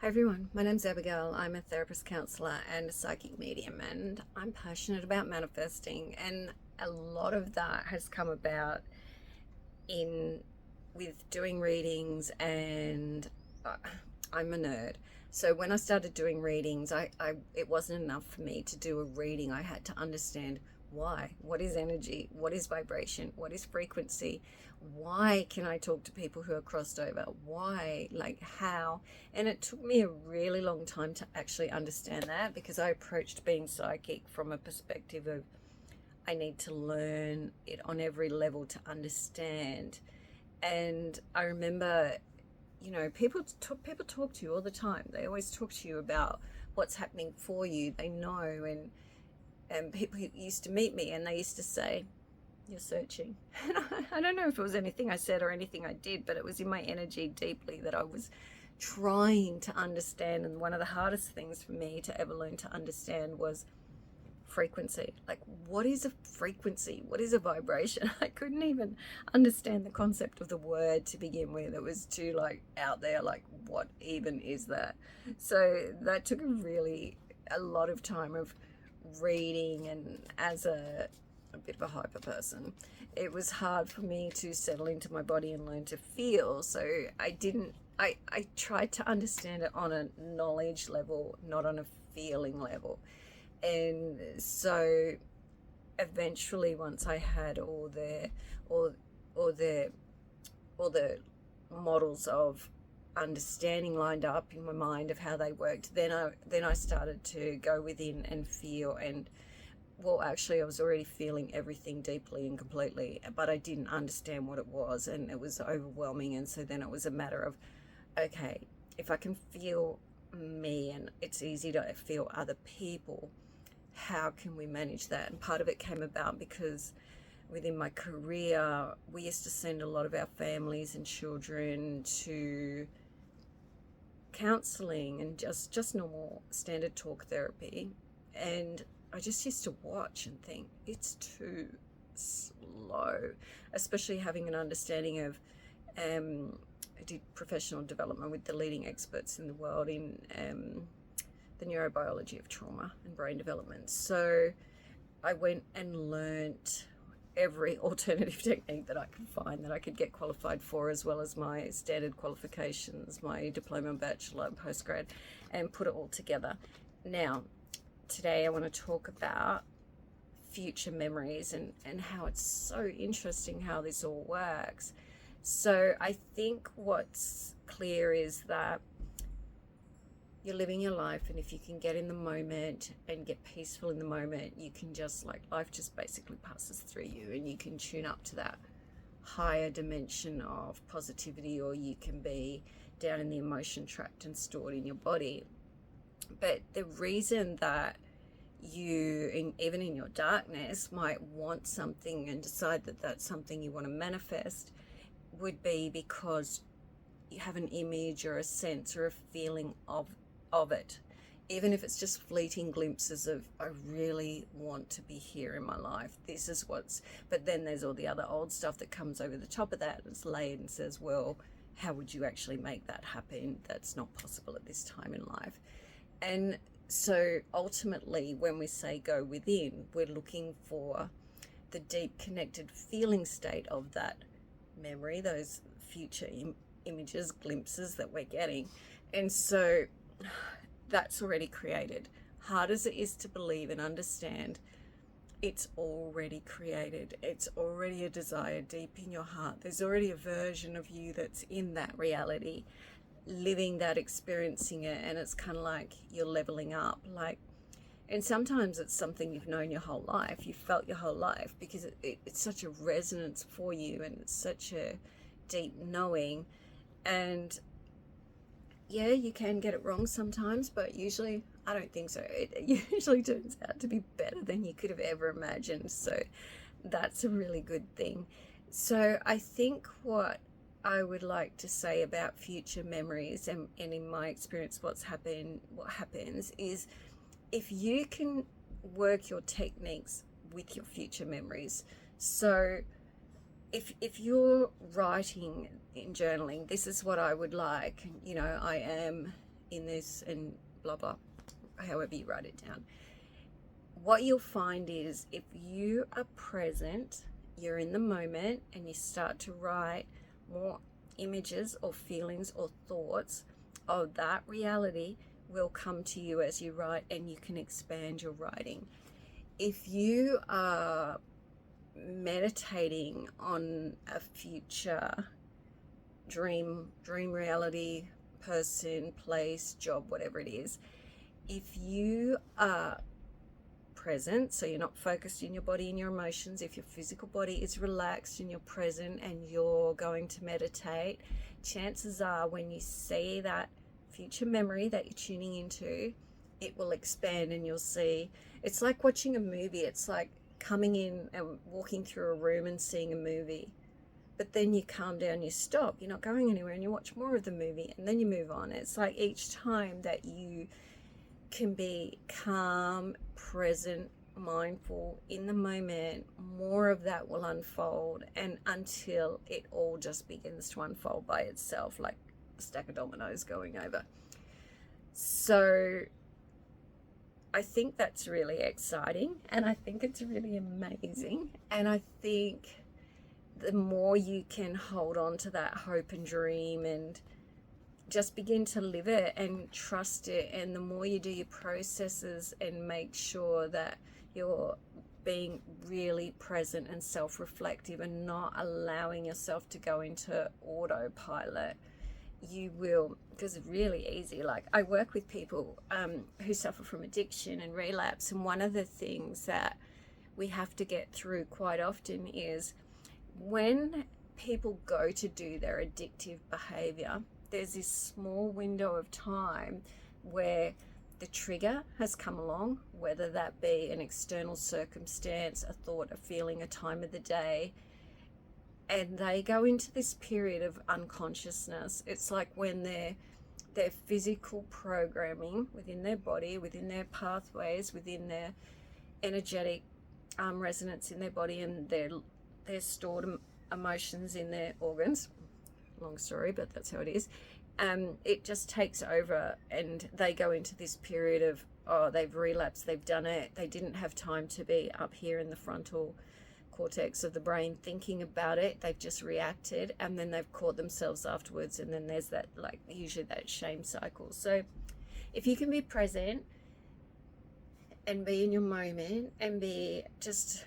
Hi everyone, my name's Abigail. I'm a therapist, counsellor, and a psychic medium, and I'm passionate about manifesting. And a lot of that has come about in with doing readings, and uh, I'm a nerd. So when I started doing readings, it wasn't enough for me to do a reading. I had to understand why. What is energy? What is vibration? What is frequency? Why can I talk to people who are crossed over? Why? Like how? And it took me a really long time to actually understand that, because I approached being psychic from a perspective of I need to learn it on every level to understand. And I remember, people talk to you all the time. They always talk to you about what's happening for you. They know, and people used to meet me and they used to say, "You're searching." And I don't know if it was anything I said or anything I did, but it was in my energy deeply that I was trying to understand. And one of the hardest things for me to ever learn to understand was frequency. Like, what is a frequency? What is a vibration? I couldn't even understand the concept of the word to begin with. It was too out there, like what even is that? So that took a lot of time of reading, and as a bit of a hyper person, it was hard for me to settle into my body and learn to feel. So I tried to understand it on a knowledge level, not on a feeling level. And so eventually, once I had all the models of understanding lined up in my mind of how they worked, then I started to go within and feel. And well, actually, I was already feeling everything deeply and completely, but I didn't understand what it was, and it was overwhelming. And so then it was a matter of, okay, if I can feel me, and it's easy to feel other people, how can we manage that? And part of it came about because within my career, we used to send a lot of our families and children to counseling and just normal standard talk therapy. And I just used to watch and think, it's too slow, especially having an understanding of, I did professional development with the leading experts in the world in the neurobiology of trauma and brain development. So I went and learnt every alternative technique that I could find, that I could get qualified for, as well as my standard qualifications, my diploma, bachelor, and postgrad, and put it all together. Now, today I want to talk about future memories and how it's so interesting how this all works. So I think what's clear is that you're living your life, and if you can get in the moment and get peaceful in the moment, you can just, life just basically passes through you, and you can tune up to that higher dimension of positivity, or you can be down in the emotion tract and stored in your body. But the reason that you, even in your darkness, might want something and decide that that's something you want to manifest would be because you have an image or a sense or a feeling of it, even if it's just fleeting glimpses of, I really want to be here in my life. This is but then there's all the other old stuff that comes over the top of that, and it's layered and says, well, how would you actually make that happen? That's not possible at this time in life. And so ultimately, when we say go within, we're looking for the deep connected feeling state of that memory, those future images, glimpses that we're getting. And so that's already created. Hard as it is to believe and understand, it's already created. It's already a desire deep in your heart. There's already a version of you that's in that reality, living that, experiencing it. And it's kind of like you're leveling up. And sometimes it's something you've known your whole life, you've felt your whole life, because it's such a resonance for you, and it's such a deep knowing. And yeah, you can get it wrong sometimes, but usually, I don't think so. It usually turns out to be better than you could have ever imagined. So that's a really good thing. So I think what I would like to say about future memories, and in my experience, what happens is, if you can work your techniques with your future memories. So if you're writing in journaling, this is what I would like. I am in this and blah blah, however you write it down. What you'll find is if you are present, you're in the moment, and you start to write, more images or feelings or thoughts of that reality will come to you as you write, and you can expand your writing. If you are meditating on a future dream reality, person, place, job, whatever it is, if you are present, so you're not focused in your body and your emotions, if your physical body is relaxed and you're present and you're going to meditate, chances are when you see that future memory that you're tuning into, it will expand, and you'll see, it's like watching a movie. It's like coming in and walking through a room and seeing a movie, but then you calm down, you stop, you're not going anywhere, and you watch more of the movie, and then you move on. It's like each time that you can be calm, present, mindful, in the moment, more of that will unfold, and until it all just begins to unfold by itself, like a stack of dominoes going over. So I think that's really exciting, and I think it's really amazing, and I think the more you can hold on to that hope and dream and just begin to live it and trust it, and the more you do your processes and make sure that you're being really present and self-reflective and not allowing yourself to go into autopilot, you will, because it's really easy. Like, I work with people who suffer from addiction and relapse, and one of the things that we have to get through quite often is when people go to do their addictive behavior, there's this small window of time where the trigger has come along, whether that be an external circumstance, a thought, a feeling, a time of the day, and they go into this period of unconsciousness. It's like when their physical programming within their body, within their pathways, within their energetic resonance in their body, and their stored emotions in their organs. Long story, but that's how it is. It just takes over, and they go into this period of, oh, they've relapsed, they've done it, they didn't have time to be up here in the frontal cortex of the brain thinking about it, they've just reacted, and then they've caught themselves afterwards, and then there's that, like, usually that shame cycle. So if you can be present and be in your moment and be just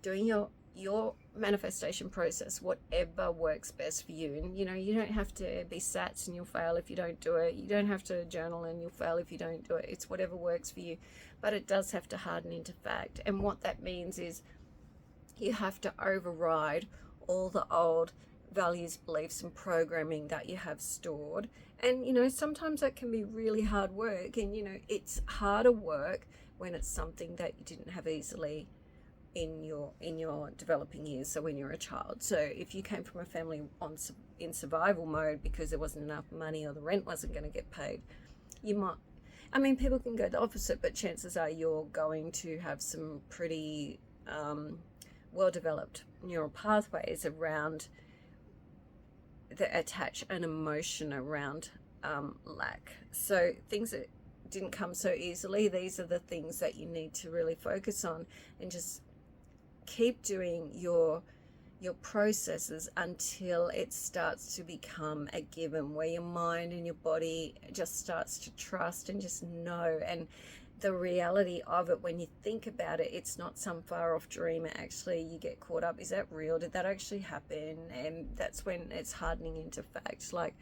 doing your manifestation process, whatever works best for you. And you don't have to be SATs and you'll fail if you don't do it. You don't have to journal and you'll fail if you don't do it. It's whatever works for you, but it does have to harden into fact. And what that means is you have to override all the old values, beliefs, and programming that you have stored. And sometimes that can be really hard work, and it's harder work when it's something that you didn't have easily in your developing years, so when you're a child. So if you came from a family in survival mode because there wasn't enough money or the rent wasn't going to get paid, you might, people can go the opposite, but chances are you're going to have some pretty well-developed neural pathways around that attach an emotion around lack. So things that didn't come so easily, these are the things that you need to really focus on, and just keep doing your processes until it starts to become a given, where your mind and your body just starts to trust and just know. And the reality of it, when you think about it, it's not some far off dream. Actually, you get caught up, is that real? Did that actually happen? And that's when it's hardening into fact. Like,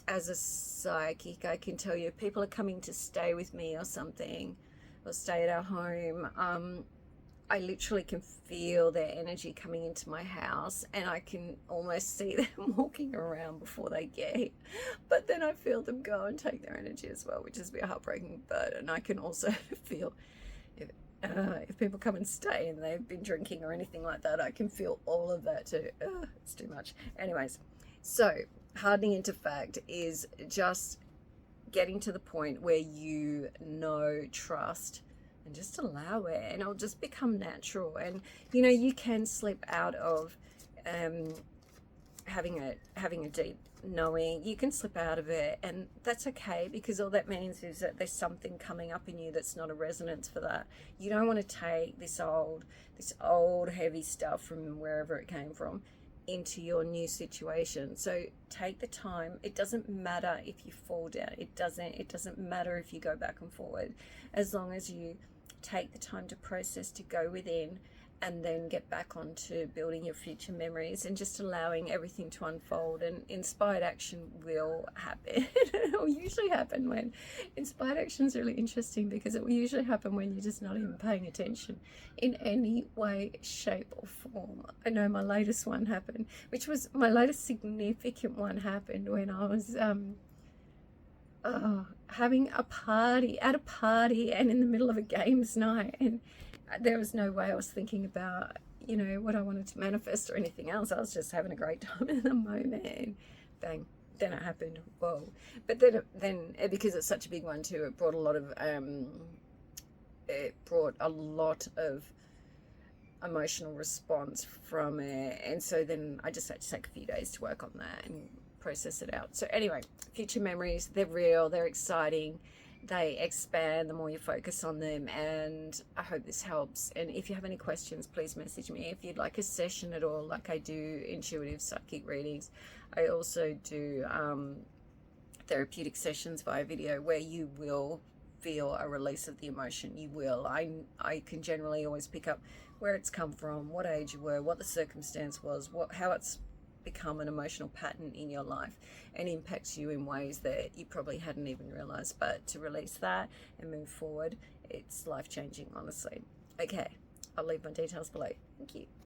as a psychic, I can tell you, if people are coming to stay with me or something, or stay at our home, I literally can feel their energy coming into my house, and I can almost see them walking around before they get here. But then I feel them go and take their energy as well, which is a bit heartbreaking. And I can also feel if people come and stay and they've been drinking or anything like that, I can feel all of that too. It's too much. Anyways, so hardening into fact is just getting to the point where you trust, and just allow it, and it'll just become natural. And you can slip out of having a deep knowing, you can slip out of it, and that's okay, because all that means is that there's something coming up in you that's not a resonance for that. You don't want to take this old heavy stuff from wherever it came from into your new situation. So take the time. It doesn't matter if you fall down. It doesn't matter if you go back and forward, as long as you take the time to process, to go within, and then get back onto building your future memories and just allowing everything to unfold. And inspired action will happen. It will usually happen when inspired action is really interesting, because it will usually happen when you're just not even paying attention in any way, shape or form. I know my latest one happened, which was my latest significant one, happened when I was having a party, and in the middle of a games night, and there was no way I was thinking about, what I wanted to manifest or anything else. I was just having a great time in the moment, and bang, then it happened. Whoa. But then because it's such a big one too, it brought a lot of emotional response from it, and so then I just had to take a few days to work on that and process it out. So anyway, future memories, they're real, they're exciting, they expand the more you focus on them, and I hope this helps. And if you have any questions, please message me. If you'd like a session at all, like I do intuitive psychic readings, I also do therapeutic sessions via video, where you will feel a release of the emotion. You will. I can generally always pick up where it's come from, what age you were, what the circumstance was, how it's become an emotional pattern in your life and impacts you in ways that you probably hadn't even realized. But to release that and move forward, it's life-changing, honestly. Okay, I'll leave my details below. Thank you.